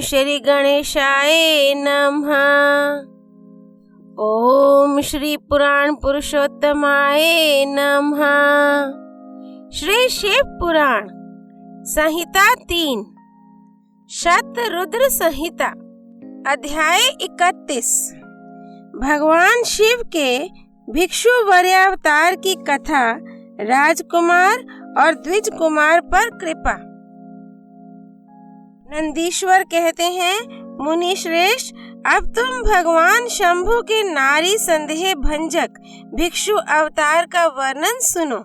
श्री गणेशाय नमः। ओम श्री पुराण पुरुषोत्तमाय नमः। श्री शिव पुराण संहिता 3 शतरुद्र संहिता अध्याय 31। भगवान शिव के भिक्षु वर्यावतार की कथा, राजकुमार और द्विज कुमार पर कृपा। नंदीश्वर कहते हैं, मुनि श्रेष्ठ, अब तुम भगवान शंभु के नारी संदेह भंजक भिक्षु अवतार का वर्णन सुनो,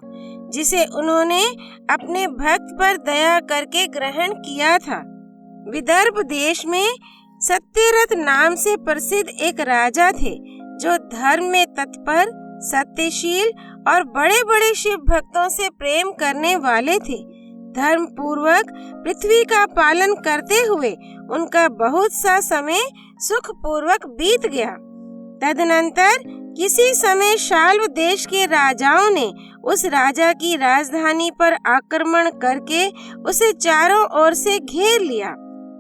जिसे उन्होंने अपने भक्त पर दया करके ग्रहण किया था। विदर्भ देश में सत्यरथ नाम से प्रसिद्ध एक राजा थे, जो धर्म में तत्पर, सत्यशील और बड़े बड़े शिव भक्तों से प्रेम करने वाले थे। धर्म पूर्वक पृथ्वी का पालन करते हुए उनका बहुत सा समय सुख पूर्वक बीत गया। तदनंतर किसी समय शाल्व देश के राजाओं ने उस राजा की राजधानी पर आक्रमण करके उसे चारों ओर से घेर लिया।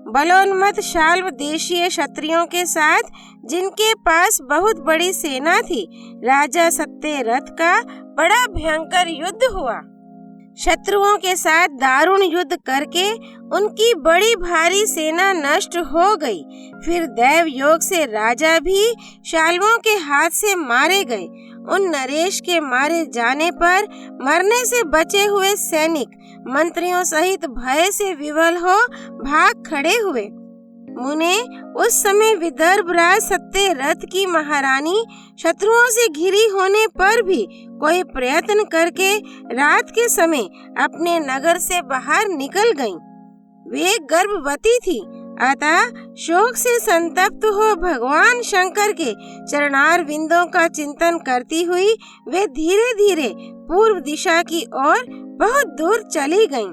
बलोन्मत्त शाल्व देशीय क्षत्रियों के साथ, जिनके पास बहुत बड़ी सेना थी, राजा सत्यरथ का बड़ा भयंकर युद्ध हुआ। शत्रुओं के साथ दारुण युद्ध करके उनकी बड़ी भारी सेना नष्ट हो गई। फिर दैव योग से राजा भी शाल्वों के हाथ से मारे गए। उन नरेश के मारे जाने पर मरने से बचे हुए सैनिक मंत्रियों सहित भय से विवल हो भाग खड़े हुए। मुने, उस समय विदर्भ राज सत्यरथ की महारानी शत्रुओं से घिरी होने पर भी कोई प्रयत्न करके रात के समय अपने नगर से बाहर निकल गईं। वे गर्भवती थी, अतः शोक से संतप्त हो भगवान शंकर के चरणार विंदों का चिंतन करती हुई वे धीरे धीरे पूर्व दिशा की ओर बहुत दूर चली गईं।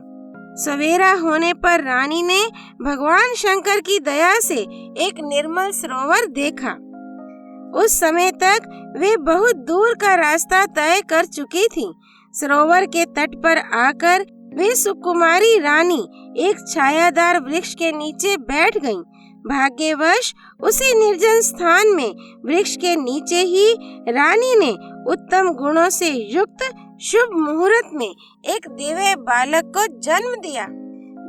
सवेरा होने पर रानी ने भगवान शंकर की दया से एक निर्मल सरोवर देखा। उस समय तक वे बहुत दूर का रास्ता तय कर चुकी थीं। सरोवर के तट पर आकर वे सुकुमारी रानी एक छायादार वृक्ष के नीचे बैठ गईं। भाग्यवश उसी निर्जन स्थान में वृक्ष के नीचे ही रानी ने उत्तम गुणों से युक्त शुभ मुहूर्त में एक दिव्य बालक को जन्म दिया,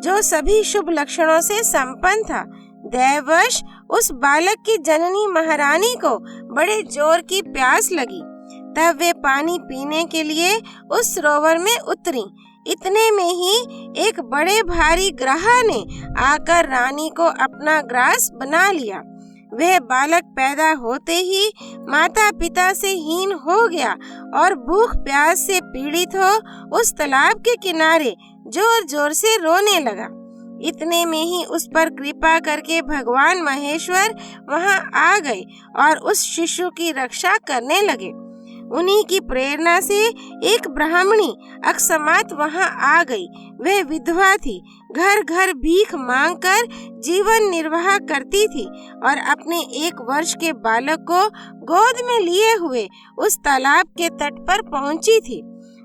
जो सभी शुभ लक्षणों से संपन्न था। दैववश उस बालक की जननी महारानी को बड़े जोर की प्यास लगी। तब वे पानी पीने के लिए उस सरोवर में उतरी। इतने में ही एक बड़े भारी ग्राह ने आकर रानी को अपना ग्रास बना लिया। वह बालक पैदा होते ही माता पिता से हीन हो गया और भूख प्यास से पीड़ित हो उस तालाब के किनारे जोर जोर से रोने लगा। इतने में ही उस पर कृपा करके भगवान महेश्वर वहां आ गए और उस शिशु की रक्षा करने लगे। उन्हीं की प्रेरणा से एक ब्राह्मणी अकस्मात वहां आ गई। वह विधवा थी, घर घर भीख मांगकर जीवन निर्वाह करती थी और अपने 1 वर्ष के बालक को गोद में लिए हुए उस तालाब के तट पर पहुंची थी।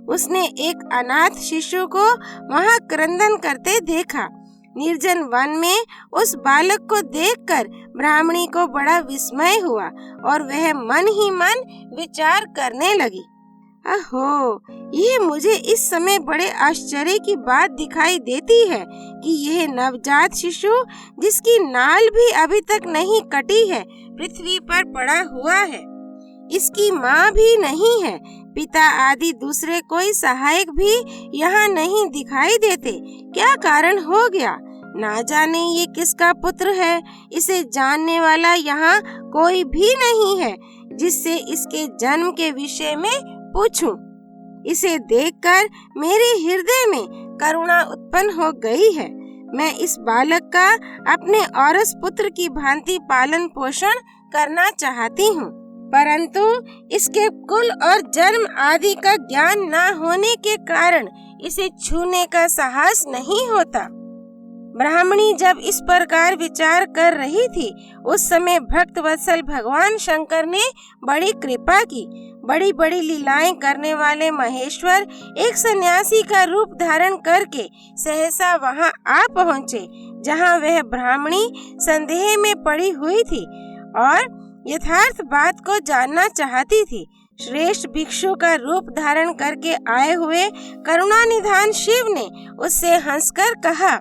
उसने एक अनाथ शिशु को वहां क्रंदन करते देखा। निर्जन वन में उस बालक को देखकर ब्राह्मणी को बड़ा विस्मय हुआ और वह मन ही मन विचार करने लगी। अहो, ये मुझे इस समय बड़े आश्चर्य की बात दिखाई देती है कि यह नवजात शिशु, जिसकी नाल भी अभी तक नहीं कटी है, पृथ्वी पर पड़ा हुआ है। इसकी माँ भी नहीं है, पिता आदि दूसरे कोई सहायक भी यहाँ नहीं दिखाई देते। क्या कारण हो गया? ना जाने ये किसका पुत्र है। इसे जानने वाला यहाँ कोई भी नहीं है, जिससे इसके जन्म के विषय में पूछूं। इसे देखकर मेरे हृदय में करुणा उत्पन्न हो गई है। मैं इस बालक का अपने औरस पुत्र की भांति पालन पोषण करना चाहती हूँ, परंतु इसके कुल और जन्म आदि का ज्ञान न होने के कारण इसे छूने का साहस नहीं होता। ब्राह्मणी जब इस प्रकार विचार कर रही थी, उस समय भक्त वत्सल भगवान शंकर ने बड़ी कृपा की। बड़ी बड़ी लीलाएं करने वाले महेश्वर एक सन्यासी का रूप धारण करके सहसा वहां आ पहुँचे। जहाँ वह ब्राह्मणी संदेह में पड़ी हुई थी और यथार्थ बात को जानना चाहती थी। श्रेष्ठ भिक्षु का रूप धारण करके आए हुए करुणानिधान शिव ने उससे हंसकर कहा,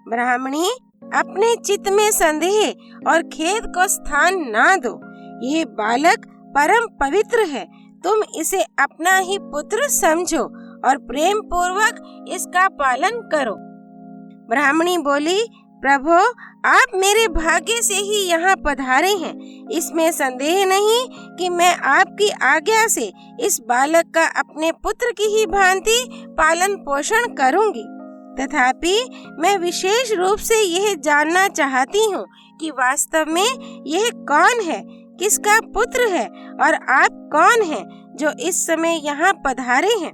ब्राह्मणी, अपने चित्त में संदेह और खेद को स्थान ना दो। ये बालक परम पवित्र है, तुम इसे अपना ही पुत्र समझो और प्रेम पूर्वक इसका पालन करो। ब्राह्मणी बोली, प्रभु, आप मेरे भाग्य से ही यहाँ पधारे हैं। इसमें संदेह नहीं कि मैं आपकी आज्ञा से इस बालक का अपने पुत्र की ही भांति पालन पोषण करूँगी। तथापि मैं विशेष रूप से यह जानना चाहती हूँ कि वास्तव में यह कौन है, किसका पुत्र है और आप कौन हैं जो इस समय यहाँ पधारे हैं।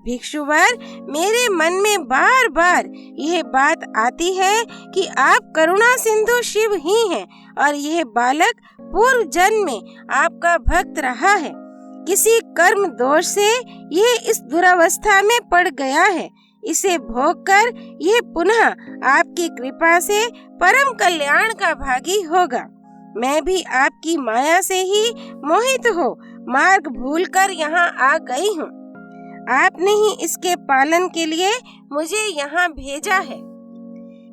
भिक्षुवर, मेरे मन में बार बार यह बात आती है कि आप करुणा सिंधु शिव ही हैं और यह बालक पूर्व जन्म में आपका भक्त रहा है। किसी कर्म दोष से यह इस दुरावस्था में पड़ गया है। इसे भोग कर यह पुनः आपकी कृपा से परम कल्याण का भागी होगा। मैं भी आपकी माया से ही मोहित हो मार्ग भूलकर यहाँ आ गई हूँ। आपने ही इसके पालन के लिए मुझे यहाँ भेजा है।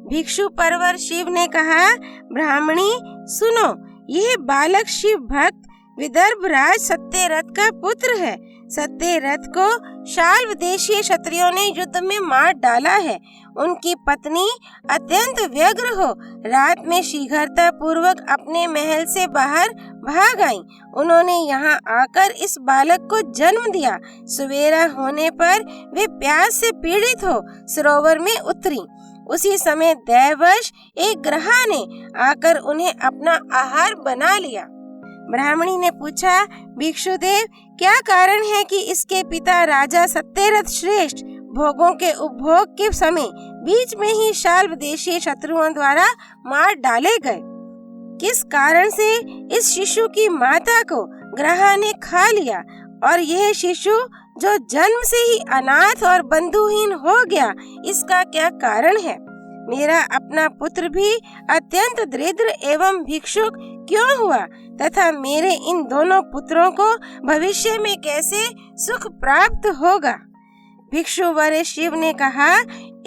भिक्षु परवर शिव ने कहा, ब्राह्मणी सुनो, यह बालक शिव भक्त विदर्भ राज सत्यरथ का पुत्र है। सत्यरथ को शाल्व देशीय क्षत्रियों ने युद्ध में मार डाला है। उनकी पत्नी अत्यंत व्यग्र हो रात में शीघ्रता पूर्वक अपने महल से बाहर भाग आई। उन्होंने यहाँ आकर इस बालक को जन्म दिया। सवेरा होने पर वे प्यास से पीड़ित हो सरोवर में उतरी। उसी समय दैववश एक ग्रहा ने आकर उन्हें अपना आहार बना लिया। ब्राह्मणी ने पूछा, भिक्षुदेव, क्या कारण है कि इसके पिता राजा सत्यरथ श्रेष्ठ भोगों के उपभोग के समय बीच में ही शाल्व देशीय शत्रुओं द्वारा मार डाले गए? किस कारण से इस शिशु की माता को ग्रह ने खा लिया और यह शिशु जो जन्म से ही अनाथ और बंधुहीन हो गया, इसका क्या कारण है? मेरा अपना पुत्र भी अत्यंत दरिद्र एवं भिक्षुक क्यों हुआ तथा मेरे इन दोनों पुत्रों को भविष्य में कैसे सुख प्राप्त होगा? भिक्षुवर शिव ने कहा,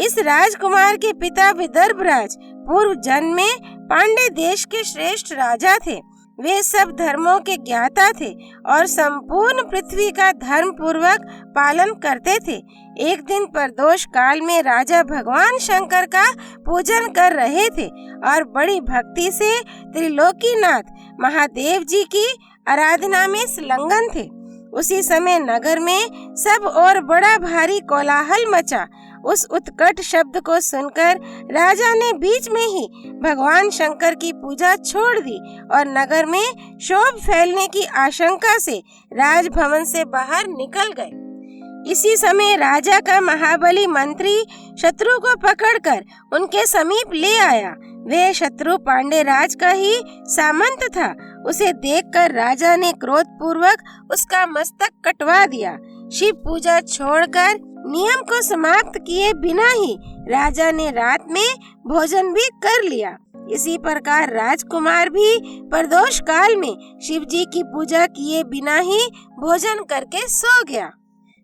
इस राजकुमार के पिता विदर्भराज पूर्व जन्म में पांडे देश के श्रेष्ठ राजा थे। वे सब धर्मों के ज्ञाता थे और संपूर्ण पृथ्वी का धर्म पूर्वक पालन करते थे। एक दिन प्रदोष काल में राजा भगवान शंकर का पूजन कर रहे थे और बड़ी भक्ति से त्रिलोकीनाथ महादेव जी की आराधना में संलग्न थे। उसी समय नगर में सब और बड़ा भारी कोलाहल मचा। उस उत्कट शब्द को सुनकर राजा ने बीच में ही भगवान शंकर की पूजा छोड़ दी और नगर में शोभ फैलने की आशंका से राजभवन से बाहर निकल गए। इसी समय राजा का महाबली मंत्री शत्रु को पकड़कर उनके समीप ले आया। वह शत्रु पांडे राज का ही सामंत था। उसे देखकर राजा ने क्रोध पूर्वक उसका मस्तक कटवा दिया। शिव पूजा छोड़कर नियम को समाप्त किए बिना ही राजा ने रात में भोजन भी कर लिया। इसी प्रकार राजकुमार भी प्रदोष काल में शिव जी की पूजा किए बिना ही भोजन करके सो गया।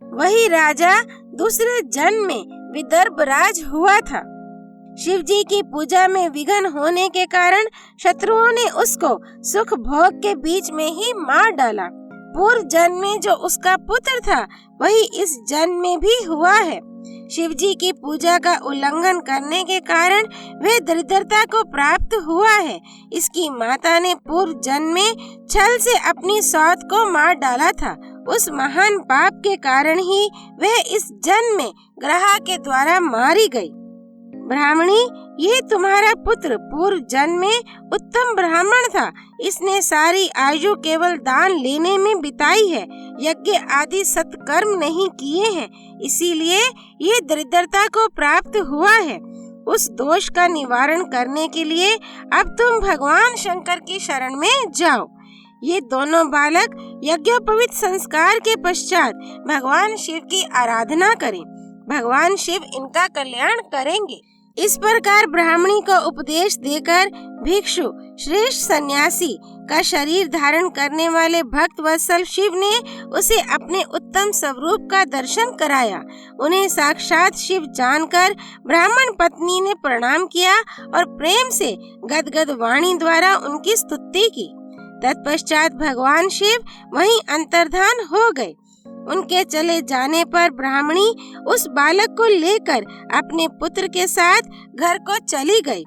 वही राजा दूसरे जन्म में विदर्भराज हुआ था। शिव जी की पूजा में विघ्न होने के कारण शत्रुओं ने उसको सुख भोग के बीच में ही मार डाला। पूर्व जन्म में जो उसका पुत्र था वही इस जन्म में भी हुआ है। शिव जी की पूजा का उल्लंघन करने के कारण वे दरिद्रता को प्राप्त हुआ है। इसकी माता ने पूर्व जन्म में छल से अपनी सौत को मार डाला था। उस महान पाप के कारण ही वह इस जन्म में ग्रह के द्वारा मारी गई। ब्राह्मणी, यह तुम्हारा पुत्र पूर्व जन्म में उत्तम ब्राह्मण था। इसने सारी आयु केवल दान लेने में बिताई है, यज्ञ आदि सत्कर्म नहीं किए हैं, इसीलिए यह दरिद्रता को प्राप्त हुआ है। उस दोष का निवारण करने के लिए अब तुम भगवान शंकर की शरण में जाओ। ये दोनों बालक यज्ञोपवीत संस्कार के पश्चात भगवान शिव की आराधना करें। भगवान शिव इनका कल्याण करेंगे। इस प्रकार ब्राह्मणी को उपदेश देकर भिक्षु श्रेष्ठ सन्यासी का शरीर धारण करने वाले भक्त वत्सल शिव ने उसे अपने उत्तम स्वरूप का दर्शन कराया। उन्हें साक्षात शिव जानकर ब्राह्मण पत्नी ने प्रणाम किया और प्रेम से गदगद वाणी द्वारा उनकी स्तुति की। तत्पश्चात भगवान शिव वहीं अंतर्धान हो गए। उनके चले जाने पर ब्राह्मणी उस बालक को लेकर अपने पुत्र के साथ घर को चली गई।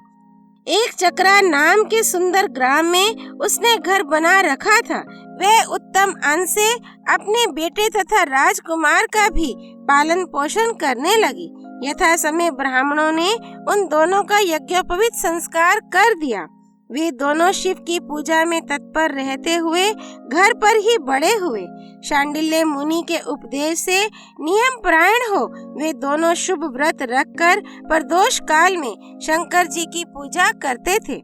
एक चक्रा नाम के सुंदर ग्राम में उसने घर बना रखा था। वह उत्तम अन्न से अपने बेटे तथा राजकुमार का भी पालन पोषण करने लगी। यथा समय ब्राह्मणों ने उन दोनों का यज्ञोपवीत संस्कार कर दिया। वे दोनों शिव की पूजा में तत्पर रहते हुए घर पर ही बड़े हुए। शांडिल्य मुनि के उपदेश से नियम परायण हो वे दोनों शुभ व्रत रखकर प्रदोष काल में शंकर जी की पूजा करते थे।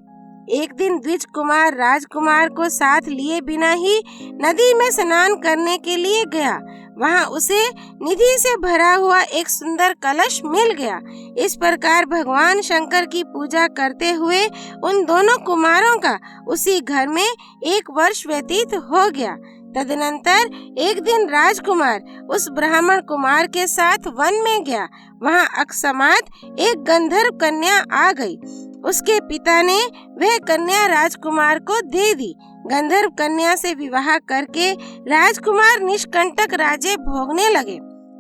एक दिन द्विज कुमार राजकुमार को साथ लिए बिना ही नदी में स्नान करने के लिए गया। वहां उसे निधि से भरा हुआ एक सुंदर कलश मिल गया। इस प्रकार भगवान शंकर की पूजा करते हुए उन दोनों कुमारों का उसी घर में 1 वर्ष व्यतीत हो गया। तदनंतर एक दिन राजकुमार उस ब्राह्मण कुमार के साथ वन में गया। वहां अकस्मात एक गंधर्व कन्या आ गई। उसके पिता ने वह कन्या राजकुमार को दे दी। गंधर्व कन्या से विवाह करके राजकुमार निष्कंटक राज्य भोगने लगे।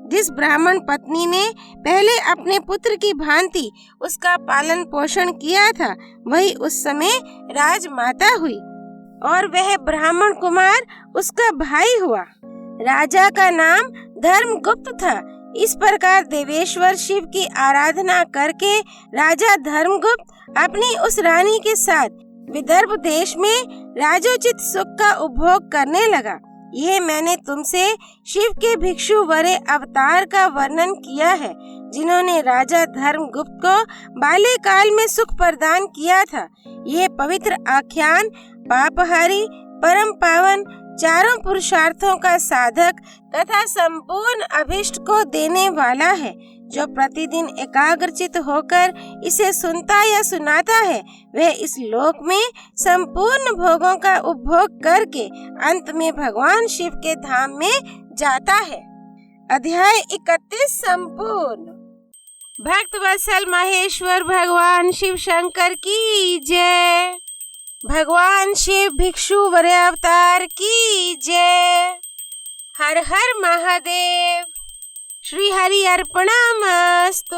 जिस ब्राह्मण पत्नी ने पहले अपने पुत्र की भांति उसका पालन पोषण किया था वही उस समय राजमाता हुई और वह ब्राह्मण कुमार उसका भाई हुआ। राजा का नाम धर्मगुप्त था। इस प्रकार देवेश्वर शिव की आराधना करके राजा धर्मगुप्त अपनी उस रानी के साथ विदर्भ देश में राजोचित सुख का उपभोग करने लगा। यह मैंने तुमसे शिव के भिक्षु वरे अवतार का वर्णन किया है, जिन्होंने राजा धर्मगुप्त को बाल्यकाल में सुख प्रदान किया था। यह पवित्र आख्यान पापहारी परम पावन चारों पुरुषार्थों का साधक तथा संपूर्ण अभिष्ट को देने वाला है। जो प्रतिदिन एकाग्रचित होकर इसे सुनता या सुनाता है वह इस लोक में संपूर्ण भोगों का उपभोग करके अंत में भगवान शिव के धाम में जाता है। अध्याय 31 संपूर्ण। भक्त वत्सल महेश्वर भगवान शिव शंकर की जय। भगवान शिव भिक्षु वरे अवतार की जय। हर हर महादेव। श्री हरि अर्पणमस्तु।